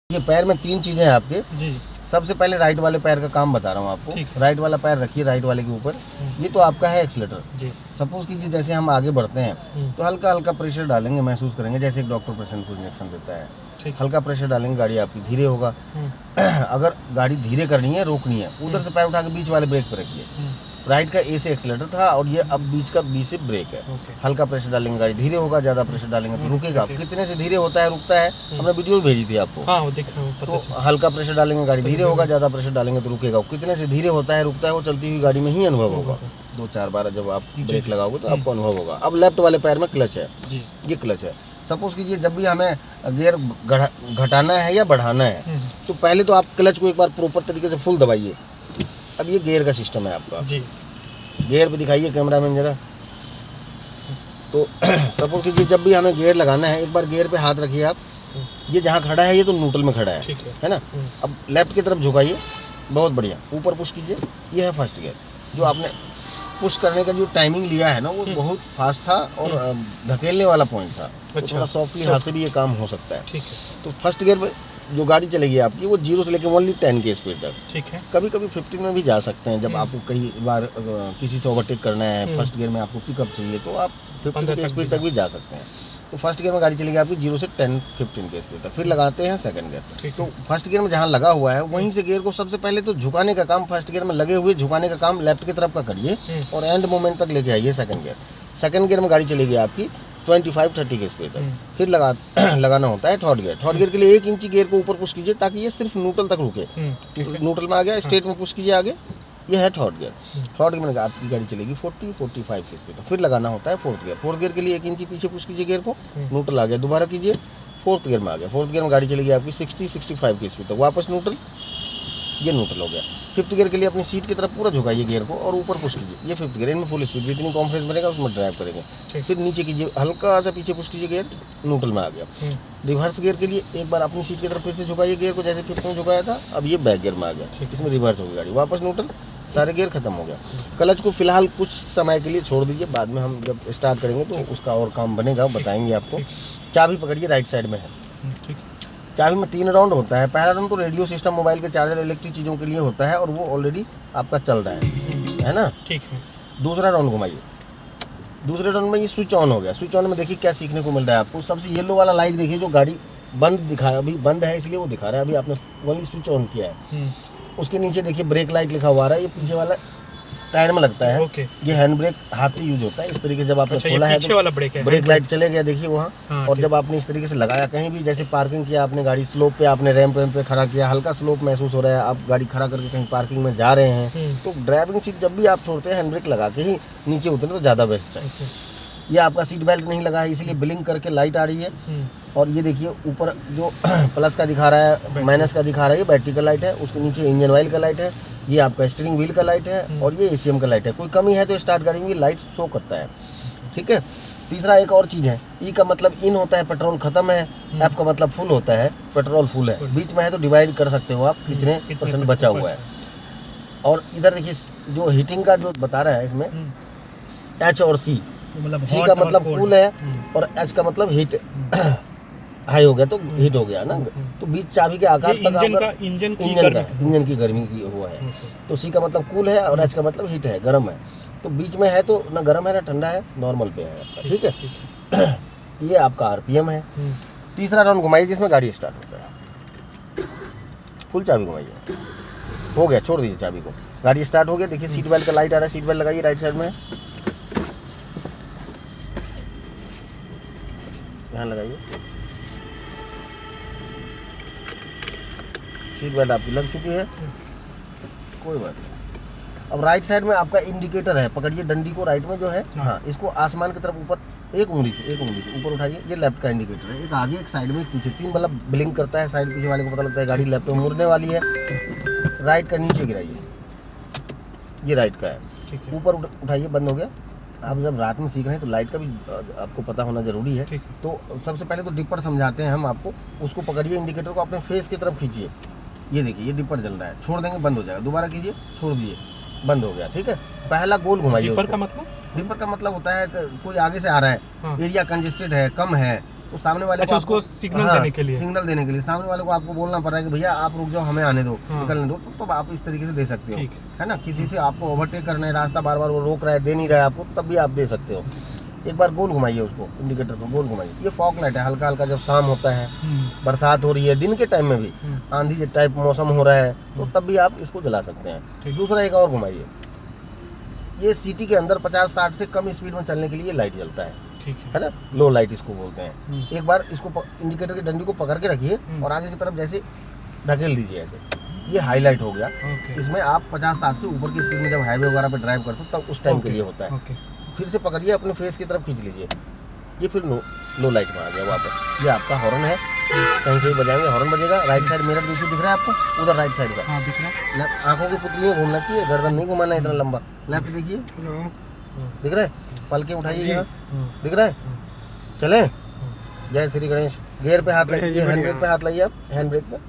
ये पैर में 3 चीज़ें हैं आपके। जी। सबसे पहले राइट वाले पैर का काम बता रहा हूँ आपको। राइट वाला पैर रखिए राइट वाले के ऊपर। ये तो आपका है एक्सीलेटर। जी। सपोज कीजिए जैसे हम आगे बढ़ते हैं तो हल्का हल्का प्रेशर डालेंगे, महसूस करेंगे जैसे एक डॉक्टर पेशेंट को इंजेक्शन देता है। हल्का प्रेशर डालेंगे, गाड़ी आपकी धीरे होगा। अगर गाड़ी धीरे करनी है, रोकनी है, उधर से पैर उठा के बीच वाले ब्रेक पर रखिए। राइट का ए से एक्सीलेटर था और ये अब बीच का बी से ब्रेक है। हल्का प्रेशर डालेंगे, गाड़ी धीरे होगा, ज़्यादा प्रेशर डालेंगे तो रुकेगा। कितने से धीरे होता है, रुकता है, हमने वीडियो भेजी थी आपको। हाँ, वो दिख रहा है, पता तो हल्का प्रेशर डालेंगे, गाड़ी धीरे होगा, ज़्यादा प्रेशर डालेंगे तो रुकेगा। कितने से धीरे होता है, रुकता है, वो चलती हुई गाड़ी में ही अनुभव होगा। 2-4 बार जब आप ब्रेक लगाओगे तो आपको अनुभव होगा। अब लेफ्ट वाले पैर में क्लच है, ये क्लच है। सपोज कीजिए जब भी हमें गियर घटाना है या बढ़ाना है तो पहले तो आप क्लच को एक बार प्रॉपर तरीके से फुल दबाइए। अब ये गियर का सिस्टम है आपका जी। गियर पे दिखाइए कैमरा मैन जरा। तो सपोज कीजिए जब भी हमें गियर लगाना है, एक बार गियर पे हाथ रखिए आप। ये जहाँ खड़ा है ये तो न्यूट्रल में खड़ा है ना। अब लेफ्ट की तरफ झुकाइए, बहुत बढ़िया, ऊपर पुश कीजिए। ये है फर्स्ट गियर। जो आपने पुश करने का जो टाइमिंग लिया है ना वो बहुत फास्ट था और धकेलने वाला पॉइंट था। तो थोड़ा सॉफ्टली हाथ से भी ये काम हो सकता है। तो फर्स्ट गियर में जो गाड़ी चलेगी आपकी वो 0 से लेकर ओनली 10 की स्पीड तक। ठीक है। कभी कभी 15 में भी जा सकते हैं। जब आपको कई बार किसी से ओवरटेक करना है, फर्स्ट गियर में आपको पिकअप चाहिए तो आप 15 की स्पीड तक भी जा सकते हैं। तो फर्स्ट गियर में गाड़ी चलेगी आपकी 0 से 10-15 की स्पीड तक। फिर लगाते हैं सेकंड गियर। तो फर्स्ट गियर में जहाँ लगा हुआ है वहीं से गियर को सबसे पहले तो झुकाने का काम, फर्स्ट गियर में लगे हुए झुकाने का काम लेफ्ट की तरफ का करिए और एंड मोमेंट तक लेके आइए सेकंड गियर। सेकंड गियर में गाड़ी चलेगी आपकी 25-30 की स्पीड तक। फिर लगाना होता है थर्ड गियर। थर्ड गियर के लिए 1 इंची गियर को ऊपर पुश कीजिए ताकि ये सिर्फ न्यूट्रल तक रुके। न्यूट्रल में आ गया, स्ट्रेट में पुश कीजिए आगे, ये है थर्ड गियर। थर्ड गियर में आपकी गाड़ी चलेगी 40-45 की स्पीड तक। फिर लगाना होता है फोर्थ गियर। फोर्थ गियर के लिए 1 इंची पीछे पुश कीजिए गियर को, न्यूट्रल आ गया, दोबारा कीजिए, फोर्थ गियर में आ गया। फोर्थ गियर में गाड़ी चलेगी आपकी 60-65 की स्पीड तक, वापस न्यूट्रल, ये न्यूट्रल हो गया। फिफ्थ गियर के लिए अपनी सीट की तरफ पूरा झुकाइए गियर को और ऊपर पुश कीजिए, ये फिफ्थ गियर। इनमें फुल स्पीड जितनी कॉन्फ्रेंस बनेगा उसमें ड्राइव करेंगे। फिर नीचे कीजिए, हल्का सा पीछे पुश कीजिए, गियर न्यूट्रल में आ गया। रिवर्स गियर के लिए एक बार अपनी सीट की तरफ फिर से झुकाइए गियर को जैसे फिफ्थ में झुकाया था। अब ये बैक गियर में आ गया, इसमें रिवर्स हो गई गाड़ी, वापस न्यूट्रल, सारे गियर खत्म हो गया। क्लच को फिलहाल कुछ समय के लिए छोड़ दीजिए, बाद में हम जब स्टार्ट करेंगे तो उसका और काम बनेगा, बताएंगे आपको। चाबी पकड़िए, राइट साइड में है। चाबी में 3 राउंड होता है। पहला राउंड तो रेडियो सिस्टम, मोबाइल के चार्जर, इलेक्ट्रिक चीज़ों के लिए होता है और वो ऑलरेडी आपका चल रहा है ना। ठीक है। दूसरा राउंड घुमाइए। दूसरे राउंड में ये स्विच ऑन हो गया। स्विच ऑन में देखिए क्या सीखने को मिल रहा है आपको। सबसे येलो वाला लाइट देखिए जो गाड़ी बंद दिखा है, अभी बंद है इसलिए वो दिखा रहा है, अभी आपने वही स्विच ऑन किया है। उसके नीचे देखिए ब्रेक लाइट लिखा हुआ है, ये पीछे वाला टायर में लगता है। ये हैंड ब्रेक हाथ से यूज होता है। इस तरीके से जब आपने खोला है तो ब्रेक लाइट चले गया देखिए वहाँ। और जब आपने इस तरीके से लगाया, कहीं भी जैसे पार्किंग किया आपने, गाड़ी स्लोप पे आपने रैंप पे खड़ा किया, हल्का स्लोप महसूस हो रहा है, आप गाड़ी खड़ा करके कहीं पार्किंग में जा रहे हैं तो ड्राइविंग सीट जब भी आप छोड़ते हैं हैंड ब्रेक लगा के ही नीचे उतरे तो ज़्यादा बेस्ट है। ये आपका सीट बेल्ट नहीं लगा है इसलिए ब्लिंक करके लाइट आ रही है। और ये देखिए ऊपर जो प्लस का दिखा रहा है, माइनस का दिखा रहा है, ये बैटरी का लाइट है। उसके नीचे इंजन ऑयल का लाइट है, ये आपका स्टीयरिंग व्हील का लाइट है और ये ACM का लाइट है। कोई कमी है तो स्टार्ट गाड़ी में ये लाइट शो करता है। ठीक है। तीसरा एक और चीज़ है, E का मतलब इन होता है पेट्रोल खत्म है, F का मतलब फुल होता है, पेट्रोल फुल है। बीच में है तो डिवाइड कर सकते हो आप कितने % बचा हुआ है। और इधर देखिए जो हीटिंग का जो बता रहा है इसमें H और C का मतलब कूल है और H का मतलब हीट हाई हो गया तो हीट हो गया ना। तो बीच चाबी के आकार तक इंजन की गर्मी की हुआ है। तो C का मतलब कूल है और H का मतलब हीट है, गर्म है। तो बीच में है तो ना गर्म है ना ठंडा है, नॉर्मल पे है आपका। ठीक है। ये आपका RPM है। तीसरा राउंड घुमाइए जिसमें गाड़ी स्टार्ट होता है। फुल चाबी घुमाइए, हो गया, छोड़ दीजिए चाबी को, गाड़ी स्टार्ट हो गया। देखिए सीट बेल्ट का लाइट आ रहा है, सीट बेल्ट लगाइए राइट साइड में, यहाँ लगाइए। सीट बेल्ट आपकी लग चुकी है, कोई बात नहीं। अब राइट साइड में आपका इंडिकेटर है, पकड़िए डंडी को राइट में जो है, हाँ, इसको आसमान की तरफ ऊपर एक उंगली से ऊपर उठाइए। ये लेफ्ट का इंडिकेटर है, एक आगे एक साइड में एक पीछे, 3 बल्ब ब्लिंक करता है। साइड पीछे वाले को पता लगता है गाड़ी लेफ्ट में मुड़ने वाली है। राइट का नीचे गिराइए, ये राइट का है, ऊपर उठाइए, बंद हो गया। आप जब रात में सीख रहे हैं तो लाइट का भी आपको पता होना जरूरी है। तो सबसे पहले तो डिपर समझाते हैं हम आपको। उसको पकड़िए, इंडिकेटर को अपने फेस की तरफ खींचिए, ये देखिए ये डिपर जल रहा है, छोड़ देंगे बंद हो जाएगा, दोबारा कीजिए, छोड़ दिए, बंद हो गया। ठीक है। पहला गोल घुमाइए। डिपर का मतलब होता है कोई आगे से आ रहा है, एरिया कंजेस्टेड है, कम है, तो सामने वाले अच्छा, को उसको सिग्नल देने के लिए, सिग्नल देने के लिए सामने वाले को आपको बोलना पड़ रहा है कि भैया आप रुक जाओ, हमें आने दो, निकलने दो, तो आप इस तरीके से दे सकते हो, है ना। किसी से आपको ओवरटेक करना है, रास्ता बार बार वो रोक रहा है, दे नहीं रहा है आपको, तब भी आप दे सकते हो। एक बार गोल घुमाइए उसको, इंडिकेटर को गोल घुमाइए। ये फॉग लाइट है, हल्का हल्का जब शाम होता है, बरसात हो रही है, दिन के टाइम में भी आंधी टाइप मौसम हो रहा है, तो तब भी आप इसको जला सकते हैं। दूसरा एक और घुमाइए, ये सिटी के अंदर 50-60 से कम स्पीड में चलने के लिए लाइट जलता है, है ना, लो लाइट इसको बोलते हैं। एक बार इसको इंडिकेटर की डंडी को पकड़ के रखिए और आगे की तरफ जैसे धकेल दीजिए ऐसे, ये हाईलाइट हो गया। इसमें आप 50-60 से ऊपर की स्पीड में जब हाईवे वगैरह पे ड्राइव करते हो तब उस टाइम के लिए होता है। फिर से पकड़िए, अपने फेस की तरफ खींच लीजिए, ये फिर लो लाइट में आ गया वापस। ये आपका हॉर्न है, कहीं से ही बजाएंगे हॉर्न बजेगा। राइट साइड मिरर पीछे दिख रहा है आपको, उधर राइट साइड का दिख रहा है। आंखों की पुतली में घूमना चाहिए, गर्दन नहीं घुमाना इतना लंबा। लेफ्ट देखिए, दिख रहा है, पलके उठाइए, यहाँ दिख रहा है। चले, जय श्री गणेश। गियर पे हाथ लाइए, हैंड ब्रेक पे हाथ लाइए। आप हैंड ब्रेक पे,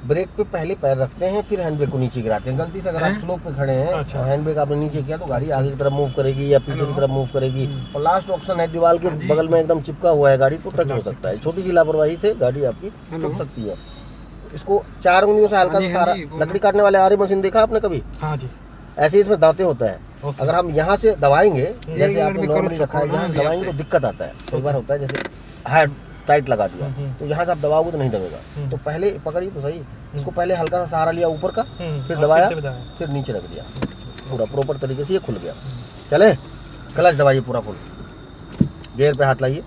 ब्रेक पे पहले पैर रखते हैं, फिर हैंड ब्रेक को नीचे गिराते हैं। गलती से अगर आप स्लोप पे खड़े हैं और हैंड ब्रेक आपने नीचे किया तो गाड़ी आगे की तरफ मूव करेगी या पीछे की तरफ मूव करेगी। और लास्ट ऑप्शन है, दीवार के बगल में एकदम चिपका हुआ है गाड़ी, तो टच हो सकता है। छोटी सी लापरवाही से गाड़ी आपकी टूट सकती है। इसको 4 उंगलियों से हल्का सा सारा, लकड़ी काटने वाले आरी मशीन देखा आपने कभी? हाँ जी। ऐसे ही इसमें दांते होता है, अगर हम यहाँ से दबाएंगे, जैसे आपने नॉर्मली रखा है, यहाँ दबाएंगे तो दिक्कत आता है। कई बार होता है जैसे हार्ड टाइट लगा दिया तो यहाँ से आप दबाओगे तो नहीं दबेगा। तो पहले पकड़िए तो सही, इसको पहले हल्का सा सहारा लिया ऊपर का, फिर दबाया, फिर नीचे रख दिया, पूरा प्रॉपर तरीके से ये खुल गया। चले, क्लच दबाइए पूरा फुल, गियर पे हाथ लाइए,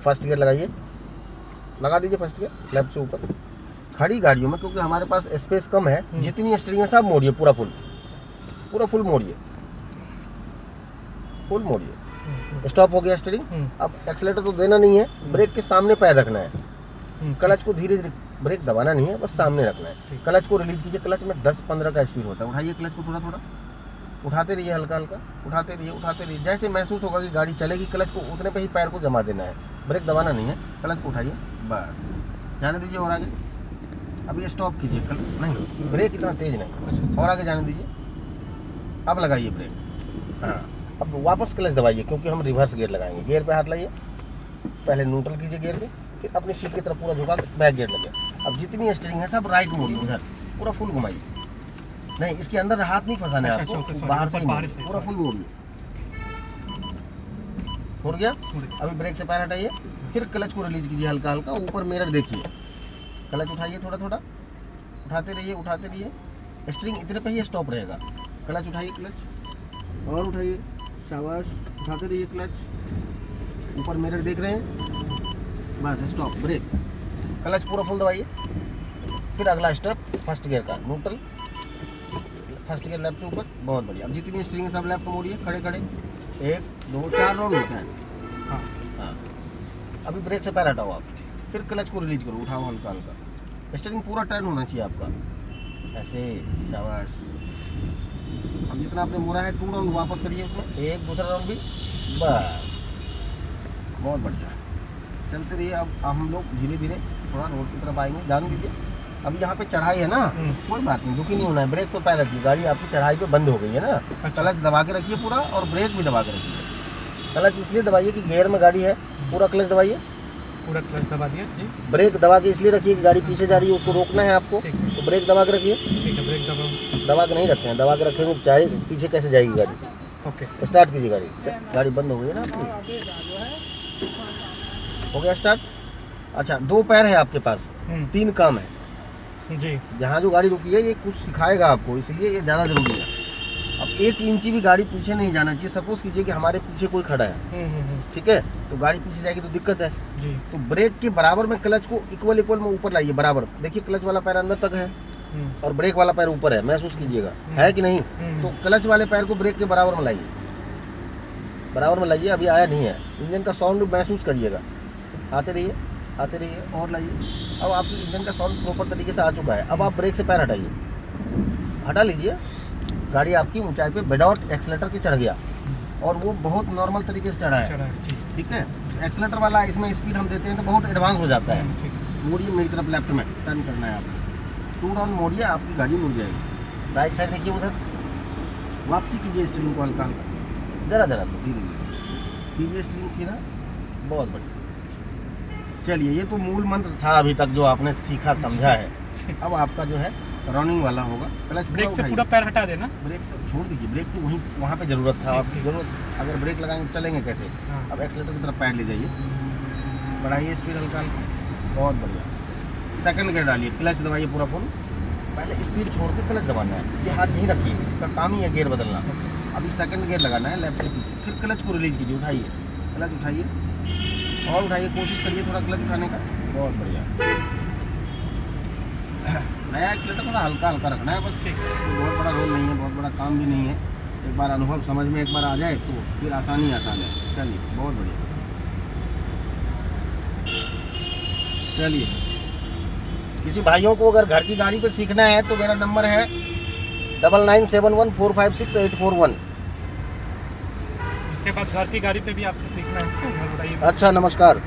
फर्स्ट गियर लगाइए, लगा दीजिए फर्स्ट गियर लेफ्ट से ऊपर। खड़ी गाड़ियों में क्योंकि हमारे पास स्पेस कम है, जितनी स्टीयरिंग है सब मोड़िए, पूरा फुल मोड़िए, फुल मोड़िए। स्टॉप हो गया स्टीयरिंग। अब एक्सीलेटर तो देना नहीं है, ब्रेक के सामने पैर रखना है, क्लच को धीरे धीरे, ब्रेक दबाना नहीं है, बस सामने रखना है। क्लच को रिलीज कीजिए, क्लच में 10-15 का स्पीड होता है। उठाइए क्लच को थोड़ा थोड़ा, उठाते रहिए, हल्का हल्का उठाते रहिए। जैसे महसूस होगा कि गाड़ी चलेगी, क्लच को उतने पे ही पैर को जमा देना है, ब्रेक दबाना नहीं है। क्लच को उठाइए, बस जाने दीजिए और आगे। अब ये स्टॉप कीजिए, नहीं ब्रेक इतना तेज नहीं, और आगे जाने दीजिए। अब लगाइए ब्रेक, हाँ। अब वापस क्लच दबाइए क्योंकि हम रिवर्स गियर लगाएंगे। गियर पे हाथ लाइए, पहले न्यूट्रल कीजिए गियर पे, फिर अपनी सीट की तरफ पूरा झुका के बैक गियर लगे। अब जितनी स्टीयरिंग है सब राइट मोड़िए, उधर पूरा फुल घुमाइए, नहीं इसके अंदर हाथ नहीं फंसाना है आपको, बाहर से पूरा फुल मोड़िए। हो गया। अभी ब्रेक से पैर हटाइए, फिर क्लच को रिलीज कीजिए हल्का हल्का, ऊपर मिरर देखिए, क्लच उठाइए थोड़ा थोड़ा, उठाते रहिए। स्टीयरिंग इतने पे ही स्टॉप रहेगा। क्लच उठाइए, क्लच और उठाइए, शाबाश, उठाते रहिए क्लच, ऊपर मिरर देख रहे हैं, बस स्टॉप, ब्रेक, क्लच पूरा फुल दबाइए। फिर अगला स्टेप फर्स्ट गियर का, न्यूट्रल, फर्स्ट गियर लेफ्ट से ऊपर, बहुत बढ़िया। अब जितनी स्टीयरिंग सब लेफ्ट मोड़िए, खड़े 1 2 4 राउंड होता है। हाँ, अभी ब्रेक से पैर हटाओ आप, फिर क्लच को रिलीज करो, उठाओ हल्का हल्का। स्टीयरिंग पूरा टर्न होना चाहिए आपका, ऐसे, शाबाश। अब जितना आपने मोड़ा है 2 राउंड वापस करिए उसमें, 1 दूसरा राउंड भी, बस बहुत बढ़िया। चलते रहिए। अब हम लोग धीरे धीरे थोड़ा रोड की तरफ आएंगे, जान दीजिए। अब यहाँ पे चढ़ाई है ना, कोई बात नहीं, दुखी नहीं होना है। ब्रेक पे पैर रखिए, गाड़ी आपकी चढ़ाई पे बंद हो गई है ना। क्लच दबा के रखिए पूरा, और ब्रेक भी दबा के रखिए। क्लच इसलिए दबाइए कि गियर में गाड़ी है, पूरा क्लच दबाइए, पूरा क्लच दबा दिया जी। ब्रेक दबा के इसलिए रखिए कि गाड़ी पीछे जा रही है, उसको रोकना है आपको, तो ब्रेक दबा के रखिए। ब्रेक दबा के नहीं रखते हैं, दबा के रखेंगे चाहे पीछे कैसे जाएगी गाड़ी। ओके, स्टार्ट कीजिए गाड़ी, गाड़ी बंद हो गई है ना आपकी, हो गया स्टार्ट। अच्छा, 2 पैर है आपके पास, 3 काम है जी। यहाँ जो गाड़ी रुकी है ये कुछ सिखाएगा आपको, इसलिए ये ज़्यादा जरूरी है। अब 1 इंच भी गाड़ी पीछे नहीं जाना चाहिए। सपोज कीजिए कि हमारे पीछे कोई खड़ा है, ठीक है, तो गाड़ी पीछे जाएगी तो दिक्कत है जी। तो ब्रेक के बराबर में क्लच को इक्वल में ऊपर लाइए, बराबर। देखिए क्लच वाला पैर अंदर तक है और ब्रेक वाला पैर ऊपर है, महसूस कीजिएगा, है कि नहीं। तो क्लच वाले पैर को ब्रेक के बराबर में लाइए, बराबर में लाइए। अभी आया नहीं है, इंजन का साउंड महसूस करिएगा, आते रहिए और लाइए। अब आपकी इंजन का साउंड प्रॉपर तरीके से आ चुका है। अब आप ब्रेक से पैर हटाइए, हटा लीजिए। गाड़ी आपकी ऊंचाई पे विदाउट एक्सीलेटर के चढ़ गया, और वो बहुत नॉर्मल तरीके से चढ़ा है, ठीक है। एक्सीलेटर वाला इसमें स्पीड हम देते हैं तो बहुत एडवांस हो जाता है। मोड़िए मेरी तरफ, लेफ्ट में टर्न करना है आपको, 2 राउंड मोड़िए, आपकी गाड़ी मुड़ जाएगी। राइट साइड देखिए, उधर वापसी कीजिए स्टीयरिंग को हल्का हल्का, जरा से धीरे कीजिए स्टीयरिंग सीधा, बहुत बढ़िया। चलिए, ये तो मूल मंत्र था अभी तक जो आपने सीखा समझा है। अब आपका जो है रनिंग वाला होगा। क्लच ब्रेक से पूरा पैर हटा देना। ब्रेक से छोड़ दीजिए, ब्रेक तो वहीं वहाँ पे ज़रूरत था। आप ठीक। जरूरत अगर ब्रेक लगाएंगे तो चलेंगे कैसे। हाँ। अब एक्सीलेटर की तरफ पैर ले जाइए, बढ़ाइए स्पीड हल्का हल्का, बहुत बढ़िया। सेकंड गियर डालिए, क्लच दबाइए पूरा फुल। पहले स्पीड छोड़ के क्लच दबाना है, ये हाथ यहीं रखिए, इसका काम ही है गियर बदलना। अभी सेकंड गियर लगाना है लेफ्ट से पीछे, फिर क्लच को रिलीज कीजिए, उठाइए, क्लच उठाइए और उठाइए, कोशिश करिए थोड़ा क्लच उठाने का, बहुत बढ़िया। नया एक्सीलेटर थोड़ा हल्का हल्का रखना है बस, बहुत बड़ा रोल नहीं है, बहुत बड़ा काम भी नहीं है। एक बार अनुभव समझ में एक बार आ जाए तो फिर आसानी आसान है। चलिए, बहुत बढ़िया। चलिए, किसी भाइयों को अगर घर की गाड़ी पे सीखना है तो मेरा नंबर है 9971456841। उसके बाद घर की गाड़ी पे भी आपसे सीखना है, बताइए। अच्छा, नमस्कार।